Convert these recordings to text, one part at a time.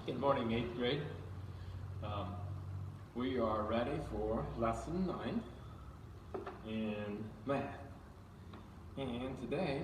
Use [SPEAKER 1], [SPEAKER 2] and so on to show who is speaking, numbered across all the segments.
[SPEAKER 1] Good morning, 8th grade. Um, we are ready for lesson 9 in math. And today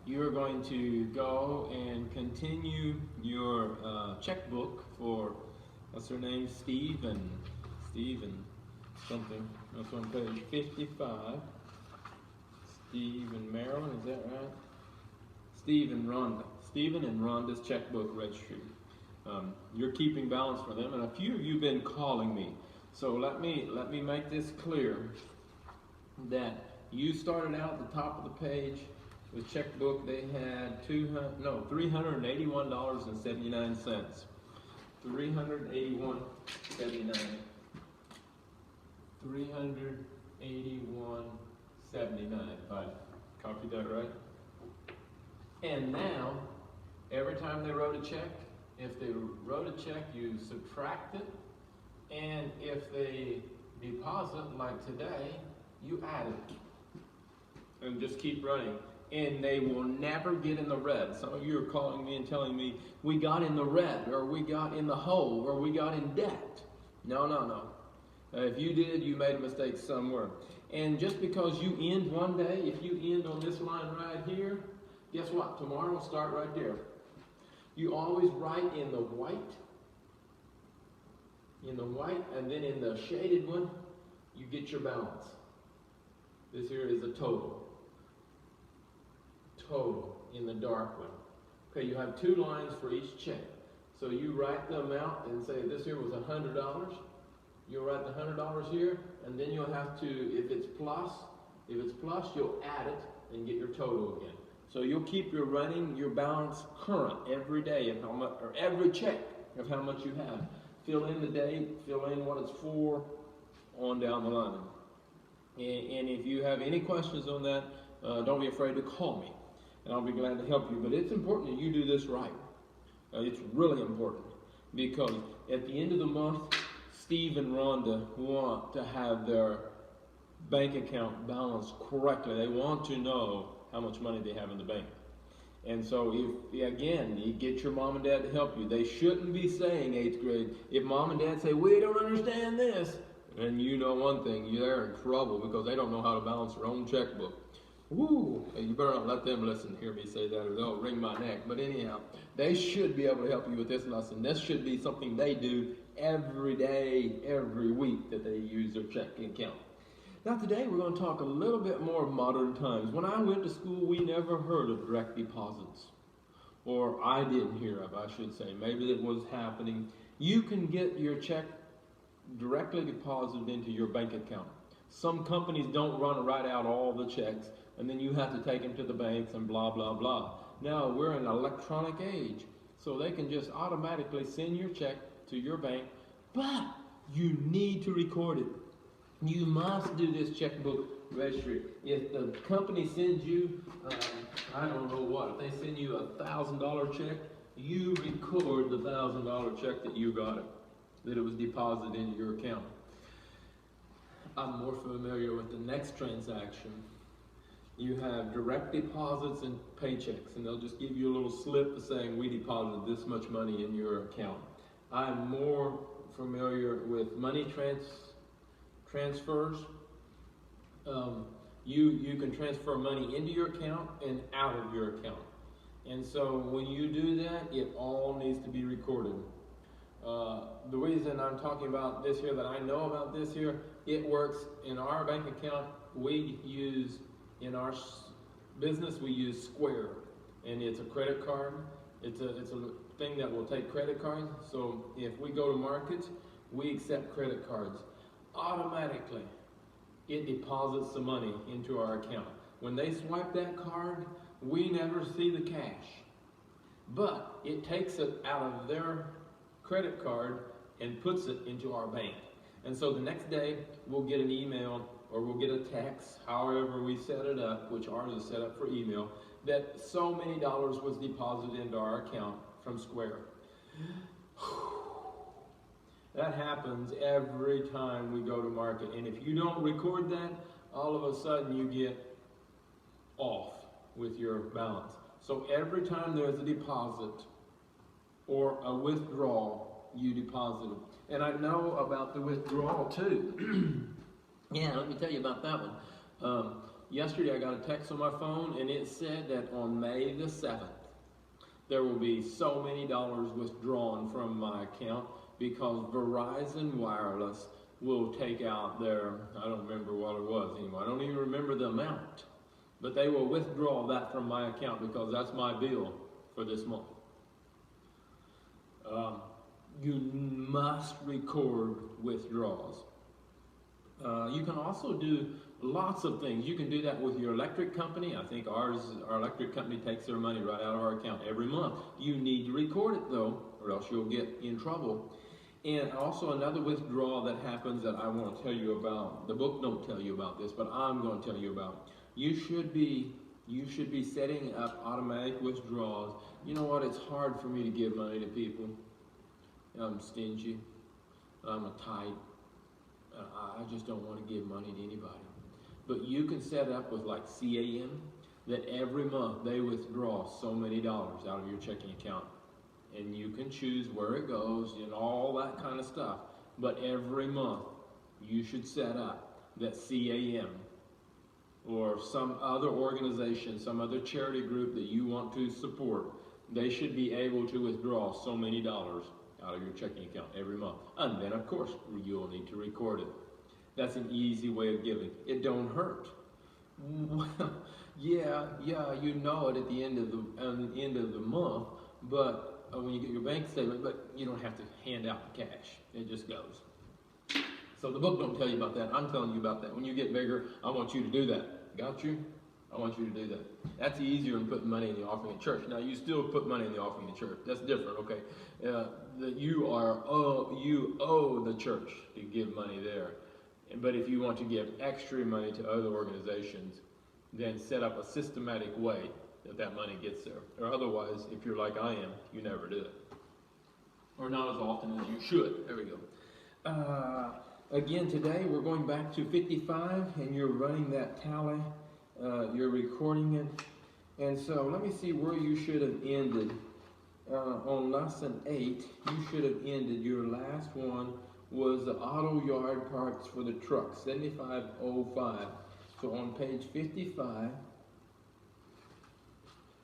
[SPEAKER 1] you are going to go and continue your checkbook for, what's her name, Stephen something. That's on page 55. Stephen Maryland, is that right? Stephen and Rhonda's checkbook registry. You're keeping balance for them, and a few of you have been calling me. So let me make this clear that you started out at the top of the page with checkbook. They had $381.79. $381.79. $381.79. If I copied that right. And now, every time they wrote a check, if they wrote a check, you subtract it, and if they deposit, like today, you add it. And just keep running. And they will never get in the red. Some of you are calling me and telling me, we got in the red, or we got in the hole, or we got in debt. No. If you did, you made a mistake somewhere. And just because you end one day, if you end on this line right here, guess what? Tomorrow will start right there. You always write in the white, and then in the shaded one, you get your balance. This here is a total. Total in the dark one. Okay, you have 2 lines for each check. So you write the amount and say this here was $100. You'll write the $100 here, and then you'll have to, if it's plus, you'll add it and get your total again. So you'll keep your balance current every day of how much, or every check of how much you have. Fill in the date, fill in what it's for, on down the line. And if you have any questions on that, don't be afraid to call me, and I'll be glad to help you. But it's important that you do this right. It's really important, because at the end of the month, Steve and Rhonda want to have their bank account balanced correctly. They want to know how much money they have in the bank. And so again, you get your mom and dad to help you. They shouldn't be saying, 8th grade, if mom and dad say, we don't understand this, and you know one thing, you're in trouble, because they don't know how to balance their own checkbook. Woo! You better not let them listen to hear me say that, or they'll wring my neck. But anyhow, they should be able to help you with this lesson. This should be something they do every day, every week, that they use their checking account. Now today we're going to talk a little bit more of modern times. When I went to school, we never heard of direct deposits. Or I didn't hear of, I should say. Maybe it was happening. You can get your check directly deposited into your bank account. Some companies don't write out all the checks, and then you have to take them to the banks and blah, blah, blah. Now we're in an electronic age, so they can just automatically send your check to your bank, but you need to record it. You must do this checkbook registry. If the company sends you, I don't know what, if they send you a $1,000 check, you record the $1,000 check that you got it, that it was deposited into your account. I'm more familiar with the next transaction. You have direct deposits and paychecks, and they'll just give you a little slip saying we deposited this much money in your account. I'm more familiar with money transfers. You can transfer money into your account and out of your account. And so when you do that, it all needs to be recorded. The reason I'm talking about this here, that I know about this here, it works in our bank account. We use, in our business, we use Square, and it's a credit card. It's a thing that will take credit cards. So if we go to markets, we accept credit cards. Automatically, it deposits the money into our account. When they swipe that card, we never see the cash, but it takes it out of their credit card and puts it into our bank. And so the next day, we'll get an email, or we'll get a text, however we set it up, which ours is set up for email, that so many dollars was deposited into our account from Square. That happens every time we go to market. And if you don't record that, all of a sudden you get off with your balance. So every time there's a deposit, or a withdrawal you deposited. And I know about the withdrawal too. Yeah, let me tell you about that one. Yesterday I got a text on my phone and it said that on May the 7th, there will be so many dollars withdrawn from my account because Verizon Wireless will take out their, I don't remember what it was anymore. I don't even remember the amount. But they will withdraw that from my account because that's my bill for this month. You must record withdrawals. You can also do lots of things. You can do that with your electric company. I think our electric company takes their money right out of our account every month. You need to record it though, or else you'll get in trouble. And also another withdrawal that happens that I want to tell you about. The book don't tell you about this, but I'm going to tell you about. You should be setting up automatic withdrawals. You know what? It's hard for me to give money to people. I'm stingy. I'm a type. I just don't want to give money to anybody. But you can set up with like CAM that every month they withdraw so many dollars out of your checking account. And you can choose where it goes and all that kind of stuff. But every month you should set up that CAM or some other organization, some other charity group that you want to support, they should be able to withdraw so many dollars out of your checking account every month. And then of course you'll need to record it. That's an easy way of giving. It don't hurt. Well, yeah, you know it at the end of the month, but when you get your bank statement, but you don't have to hand out the cash. It just goes. So the book don't tell you about that. I'm telling you about that. When you get bigger, I want you to do that. Got you? I want you to do that. That's easier than putting money in the offering in church. Now you still put money in the offering in church. That's different, okay? That you owe the church to give money there. But if you want to give extra money to other organizations, then set up a systematic way that money gets there. Or otherwise, if you're like I am, you never do it. Or not as often as you should. There we go. Again, today we're going back to 55, and you're running that tally. You're recording it. And so let me see where you should have ended. On lesson 8, you should have ended. Your last one was the auto yard parts for the truck, 7505. So on page 55,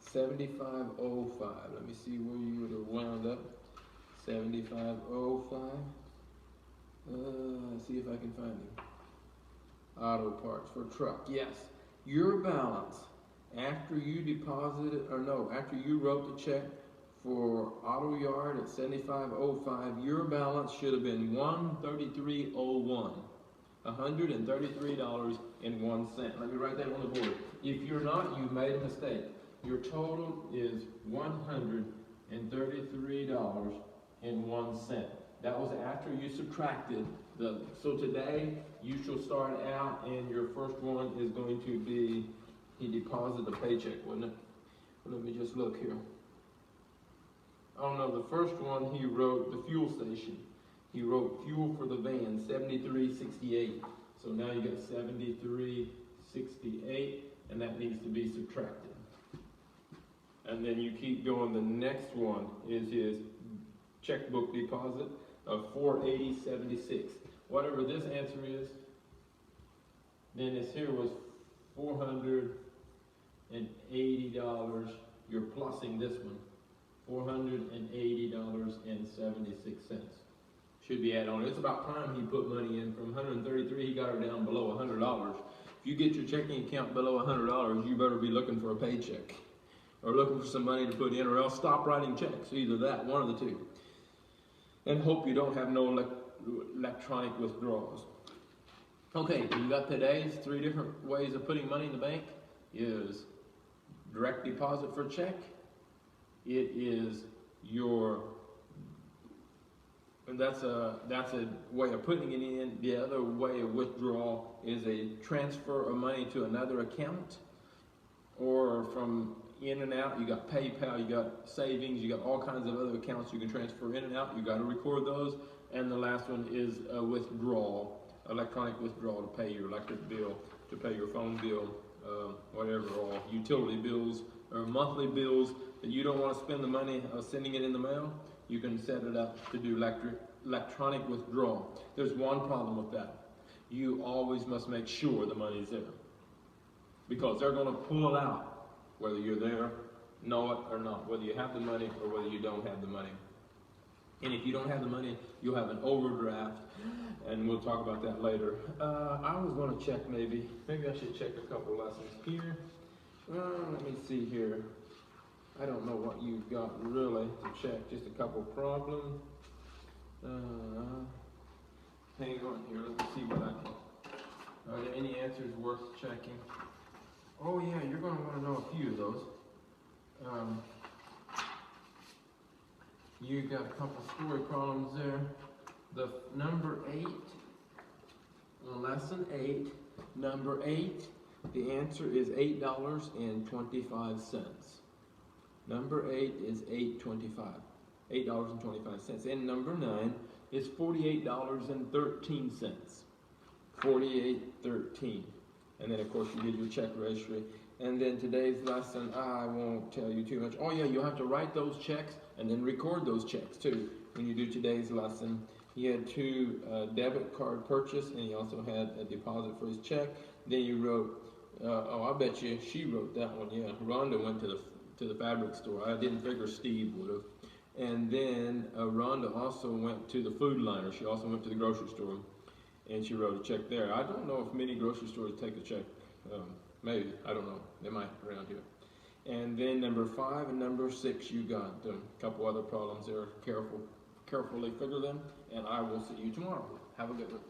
[SPEAKER 1] 7505. Let me see where you would have wound up. 7505. Let's see if I can find it. Auto parts for truck. Yes. Your balance after you deposited, after you wrote the check for auto yard at 7505, your balance should have been $133.01. $133.01. Let me write that on the board. If you're not, you've made a mistake. Your total is $133.01. That was after you subtracted so today you shall start out and your first one is going to be, he deposited a paycheck, wasn't it? Let me just look here. Oh no, the first one he wrote the fuel station. He wrote fuel for the van, $73.68. So now you got $73.68, and that needs to be subtracted. And then you keep going. The next one is his checkbook deposit of $480.76. Whatever this answer is, then this here was $480. You're plussing this one. $480.76. Should be added on. It's about time he put money in. From 133, he got her down below $100. If you get your checking account below $100, you better be looking for a paycheck or looking for some money to put in, or else stop writing checks. Either that, one of the two. And hope you don't have no electronic withdrawals. Okay, you got today's 3 different ways of putting money in the bank. Is direct deposit for check. It is and that's a way of putting it in. The other way of withdrawal is a transfer of money to another account, or from in and out. You got PayPal, you got savings, you got all kinds of other accounts you can transfer in and out. You got to record those. And the last one is a withdrawal, electronic withdrawal to pay your electric bill, to pay your phone bill, whatever, or utility bills or monthly bills that you don't want to spend the money sending it in the mail. you can set it up to do electronic withdrawal. There's one problem with that. You always must make sure the money's there, because they're going to pull it out, whether you're there, know it or not, whether you have the money or whether you don't have the money. And if you don't have the money, you'll have an overdraft, and we'll talk about that later. I was going to check maybe I should check a couple lessons here. Let me see here. I don't know what you've got really to check, just a couple problems. Hang on here, let me see what I can. Are there any answers worth checking? Oh yeah, you're going to want to know a few of those. You got a couple story problems there. The number 8, on lesson 8, number 8, the answer is $8.25. Number 8 is $8.25. And number 9 is $48.13. $48.13. And then of course you did your check registry. And then today's lesson, I won't tell you too much. Oh yeah, you'll have to write those checks and then record those checks too when you do today's lesson. He had 2 debit card purchase, and he also had a deposit for his check. Then you wrote, oh, I bet you she wrote that one. Yeah, Rhonda went to the fabric store. I didn't figure Steve would have. And then Rhonda also went to the food liner. She also went to the grocery store, and she wrote a check there. I don't know if many grocery stores take a check. Maybe, I don't know. They might around here. And then number 5 and number 6, you got a couple other problems there. Carefully figure them, and I will see you tomorrow. Have a good one.